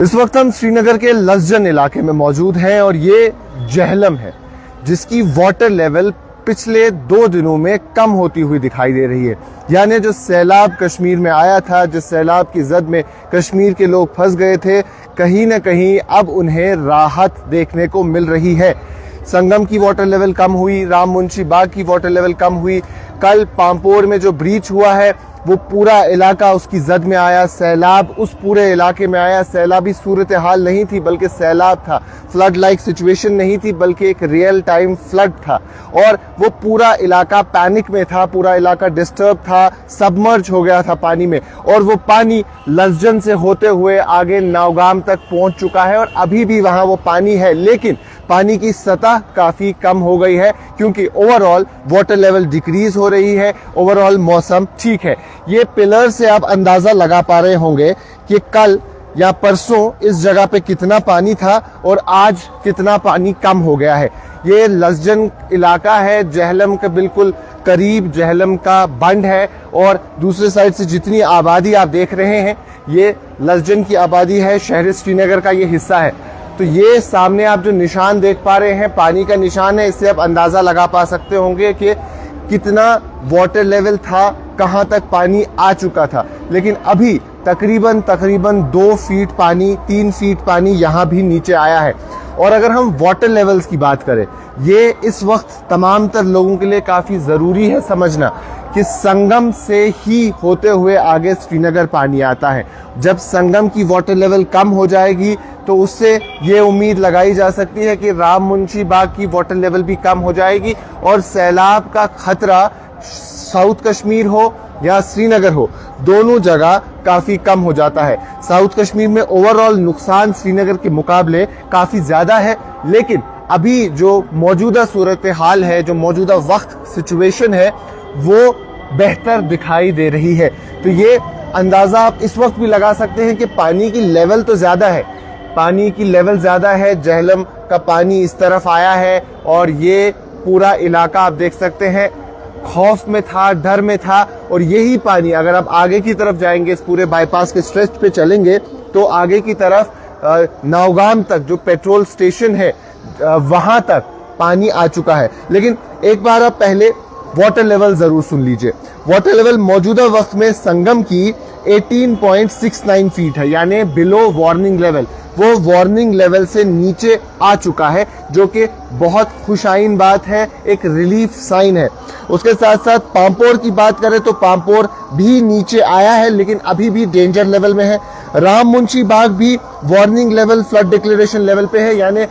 इस वक्त हम श्रीनगर के लसजन इलाके में मौजूद हैं और ये जहलम है जिसकी वाटर लेवल पिछले 2 दिनों में कम होती हुई दिखाई दे रही है। यानी जो सैलाब कश्मीर में आया था, जिस सैलाब की जद में कश्मीर के लोग फंस गए थे, कहीं ना कहीं अब उन्हें राहत देखने को मिल रही है। संगम की वाटर लेवल कम हुई, राम मुंशी बाग की वाटर लेवल कम हुई। कल पामपोर में जो ब्रीच हुआ है वो पूरा इलाका उसकी जद में आया, सैलाब उस पूरे इलाके में आया। सैलाबी सूरत हाल नहीं थी बल्कि सैलाब था, फ्लड लाइक सिचुएशन नहीं थी बल्कि एक रियल टाइम फ्लड था और वो पूरा इलाका पैनिक में था, पूरा इलाका डिस्टर्ब था, सबमर्ज हो गया था पानी में। और वो पानी लसजन से होते हुए आगे नौगाम तक पहुंच चुका है और अभी भी वहां वो पानी है, लेकिन पानी की सतह काफी कम हो गई है क्योंकि ओवरऑल वाटर लेवल डिक्रीज हो रही है, ओवरऑल मौसम ठीक है। ये पिलर से आप अंदाजा लगा पा रहे होंगे कि कल या परसों इस जगह पे कितना पानी था और आज कितना पानी कम हो गया है। ये लसजन इलाका है, जहलम के बिल्कुल करीब जहलम का बंड है और दूसरे साइड से जितनी आबादी आप देख रहे हैं ये लसजन की आबादी है, शहर श्रीनगर का ये हिस्सा है। तो ये सामने आप जो निशान देख पा रहे हैं पानी का निशान है, इससे आप अंदाजा लगा पा सकते होंगे कि कितना वाटर लेवल था, कहां तक पानी आ चुका था। लेकिन अभी तकरीबन 2 फीट पानी, 3 फीट पानी यहां भी नीचे आया है। और अगर हम वाटर लेवल्स की बात करें, ये इस वक्त तमाम तर लोगों के लिए काफी जरूरी है समझना कि संगम से ही होते हुए आगे श्रीनगर पानी आता है। जब संगम की वाटर लेवल कम हो जाएगी तो उससे ये उम्मीद लगाई जा सकती है कि राम मुंशी बाग की वाटर लेवल भी कम हो जाएगी और सैलाब का खतरा साउथ कश्मीर हो या श्रीनगर हो, दोनों जगह काफी कम हो जाता है। साउथ कश्मीर में ओवरऑल नुकसान श्रीनगर के मुकाबले काफी ज्यादा है, लेकिन अभी जो मौजूदा सूरत हाल है, जो मौजूदा वक्त सिचुएशन है, वो बेहतर दिखाई दे रही है। तो ये अंदाजा आप इस वक्त भी लगा सकते हैं कि पानी की लेवल तो ज्यादा है, पानी की लेवल ज्यादा है, जहलम का पानी इस तरफ आया है और ये पूरा इलाका आप देख सकते हैं खौफ में था, डर में था। और यही पानी अगर आप आगे की तरफ जाएंगे, इस पूरे बाईपास के स्ट्रेच पे चलेंगे तो आगे की तरफ नौगाम तक जो पेट्रोल स्टेशन है वहां तक पानी आ चुका है। लेकिन एक बार आप पहले वाटर लेवल जरूर सुन लीजिए। वाटर लेवल मौजूदा वक्त में संगम की 18.69 फीट है, यानी बिलो वार्निंग लेवल, वो वार्निंग लेवल से नीचे आ चुका है, जो कि बहुत खुशाइन बात है, एक रिलीफ साइन है। उसके साथ साथ पामपोर की बात करें तो पामपोर भी नीचे आया है लेकिन अभी भी डेंजर लेवल में है। राम मुंशी बाग भी warning level flood declaration level पे है, यानी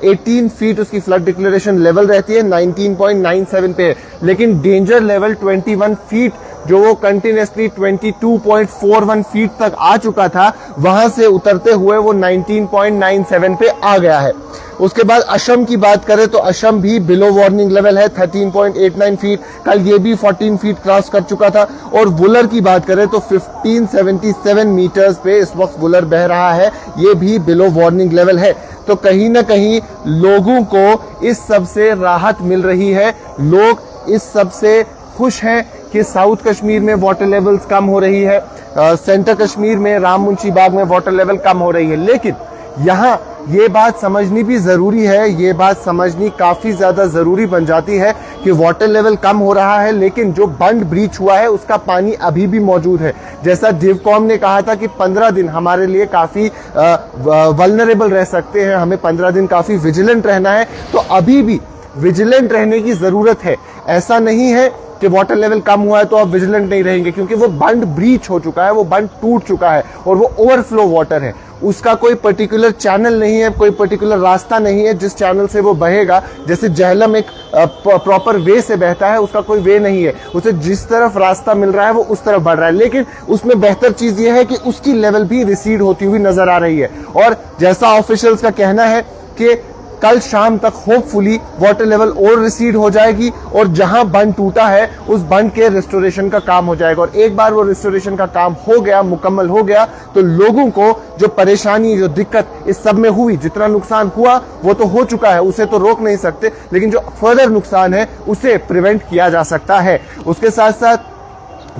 18 फीट उसकी फ्लड डिक्लेरेशन लेवल रहती है, 19.97 पे है, लेकिन डेंजर लेवल 21 फीट जो वो कंटिन्यूसली 22.41 फीट तक आ चुका था, वहां से उतरते हुए वो 19.97 पे आ गया है। उसके बाद अशम की बात करें तो अशम भी बिलो वार्निंग लेवल है, 13.89 फीट, कल ये भी 14 फीट क्रॉस कर चुका था। और वुलर की बात करें तो 1577 मीटर्स पे इस वक्त वुलर बह रहा है, ये भी बिलो वार्निंग लेवल है। तो कहीं ना कहीं लोगों को इस सब से राहत मिल रही है, लोग इस सब से खुश हैं कि साउथ कश्मीर में वाटर लेवल्स कम हो रही है, सेंटर कश्मीर में राम मुंशी बाग में वाटर लेवल कम हो रही है। लेकिन यहाँ ये बात समझनी भी जरूरी है, ये बात समझनी काफी ज्यादा जरूरी बन जाती है कि वाटर लेवल कम हो रहा है लेकिन जो बंड ब्रीच हुआ है उसका पानी अभी भी मौजूद है। जैसा डिवकॉम ने कहा था कि 15 दिन हमारे लिए काफी वल्नरेबल रह सकते हैं, हमें 15 दिन काफी विजिलेंट रहना है, तो अभी भी विजिलेंट रहने की जरूरत है। ऐसा नहीं है कि वाटर लेवल कम हुआ है तो आप विजिलेंट नहीं रहेंगे, क्योंकि वो बंड ब्रीच हो चुका है, वो बंड टूट चुका है और वो ओवरफ्लो वाटर है। उसका कोई पर्टिकुलर चैनल नहीं है, कोई पर्टिकुलर रास्ता नहीं है जिस चैनल से वो बहेगा। जैसे जहलम एक प्रॉपर वे से बहता है, उसका कोई वे नहीं है, उसे जिस तरफ रास्ता मिल रहा है वो उस तरफ बढ़ रहा है। लेकिन उसमें बेहतर चीज ये है कि उसकी लेवल भी रिसीड होती हुई नजर आ रही है। और जैसा ऑफिशियल्स का कहना है कि कल शाम तक होपफुली वाटर लेवल और रिसीड हो जाएगी और जहां बंद टूटा है उस बंद के रिस्टोरेशन का काम हो जाएगा। और एक बार वो रिस्टोरेशन का काम हो गया, मुकम्मल हो गया, तो लोगों को जो परेशानी, जो दिक्कत इस सब में हुई, जितना नुकसान हुआ वो तो हो चुका है, उसे तो रोक नहीं सकते, लेकिन जो फर्दर नुकसान है उसे प्रिवेंट किया जा सकता है। उसके साथ साथ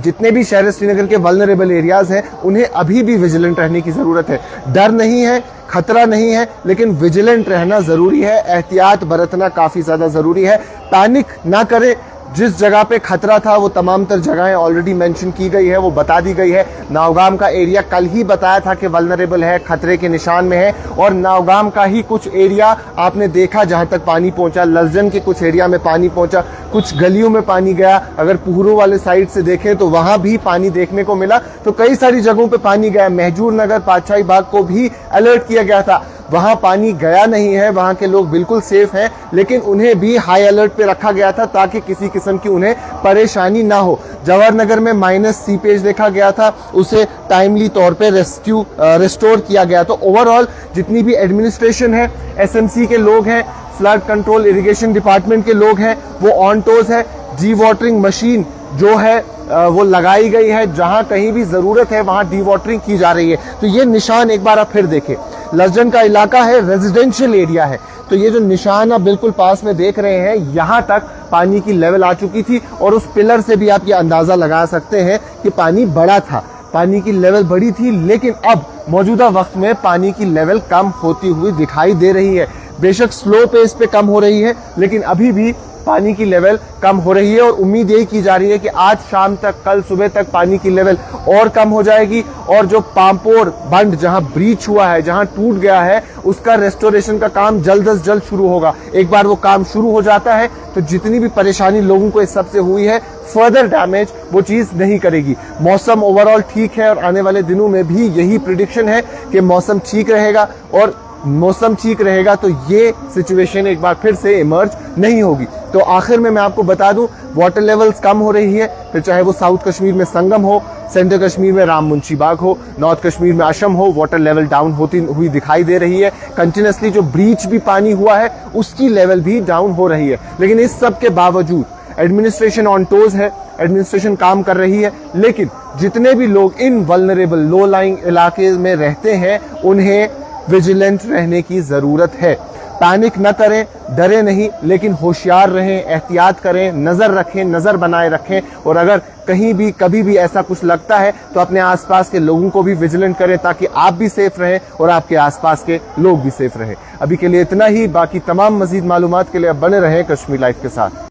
जितने भी शहर श्रीनगर के वल्नरेबल एरियाज हैं उन्हें अभी भी विजिलेंट रहने की जरूरत है। डर नहीं है, खतरा नहीं है, लेकिन विजिलेंट रहना जरूरी है, एहतियात बरतना काफी ज्यादा जरूरी है। पैनिक ना करें। जिस जगह पे खतरा था वो तमाम तर जगहें ऑलरेडी मेंशन की गई है, वो बता दी गई है। नावगाम का एरिया कल ही बताया था कि वल्नरेबल है, खतरे के निशान में है, और नावगाम का ही कुछ एरिया आपने देखा जहां तक पानी पहुंचा। लसजन के कुछ एरिया में पानी पहुंचा, कुछ गलियों में पानी गया। अगर पुहरो वाले साइड से देखें तो वहां भी पानी देखने को मिला। तो कई सारी जगहों पे पानी गया। महजूर नगर, पातशाही बाग को भी अलर्ट किया गया था, वहां पानी गया नहीं है, वहां के लोग बिल्कुल सेफ हैं, लेकिन उन्हें भी हाई अलर्ट पे रखा गया था ताकि किसी किस्म की उन्हें परेशानी ना हो। जवाहर नगर में माइनस सीपेज देखा गया था, उसे टाइमली तौर पे रेस्टोर किया गया। तो ओवरऑल जितनी भी एडमिनिस्ट्रेशन है, एसएमसी के लोग हैं, फ्लड कंट्रोल इरिगेशन डिपार्टमेंट के लोग हैं, वो ऑन टोज है। जी वाटरिंग मशीन जो है वो लगाई गई है, जहां कहीं भी जरूरत है वहां डी वाटरिंग की जा रही है। तो ये निशान एक बार आप फिर देखें, लसजन का इलाका है, रेजिडेंशियल एरिया है, तो ये जो निशान आप बिल्कुल पास में देख रहे हैं, यहां तक पानी की लेवल आ चुकी थी, और उस पिलर से भी आप ये अंदाजा लगा सकते हैं कि पानी बड़ा था, पानी की लेवल बड़ी थी। लेकिन अब मौजूदा वक्त में पानी की लेवल कम होती हुई दिखाई दे रही है। बेशक स्लो पेस पे कम हो रही है, लेकिन अभी भी पानी की लेवल कम हो रही है, और उम्मीद यही की जा रही है कि आज शाम तक, कल सुबह तक पानी की लेवल और कम हो जाएगी, और जो पामपोर बंद जहां ब्रीच हुआ है, जहां टूट गया है, उसका रेस्टोरेशन का काम जल्द से जल्द शुरू होगा। एक बार वो काम शुरू हो जाता है तो जितनी भी परेशानी लोगों को इस सब से हुई है, फर्दर डैमेज वो चीज नहीं करेगी। मौसम ओवरऑल ठीक है, और आने वाले दिनों में भी यही प्रिडिक्शन है कि मौसम ठीक रहेगा, और मौसम ठीक रहेगा तो ये सिचुएशन एक बार फिर से इमर्ज नहीं होगी। तो आखिर में मैं आपको बता दूं, वाटर लेवल्स कम हो रही है, फिर चाहे वो साउथ कश्मीर में संगम हो, सेंट्रल कश्मीर में राम मुंशी बाग हो, नॉर्थ कश्मीर में अशम हो, वाटर लेवल डाउन होती हुई दिखाई दे रही है। कंटिन्यूसली जो ब्रीच भी पानी हुआ है उसकी लेवल भी डाउन हो रही है। लेकिन इस सब के बावजूद एडमिनिस्ट्रेशन ऑन टोज है, एडमिनिस्ट्रेशन काम कर रही है, लेकिन जितने भी लोग इन वल्नरेबल लो लाइंग इलाके में रहते हैं उन्हें विजिलेंट रहने की जरूरत है। पैनिक न करें, डरे नहीं, लेकिन होशियार रहें, एहतियात करें, नजर रखें, नजर बनाए रखें, और अगर कहीं भी कभी भी ऐसा कुछ लगता है तो अपने आसपास के लोगों को भी विजिलेंट करें, ताकि आप भी सेफ रहें और आपके आसपास के लोग भी सेफ रहें। अभी के लिए इतना ही, बाकी तमाम मजीद मालूमात के लिए अब बने रहें कश्मीर लाइव के साथ।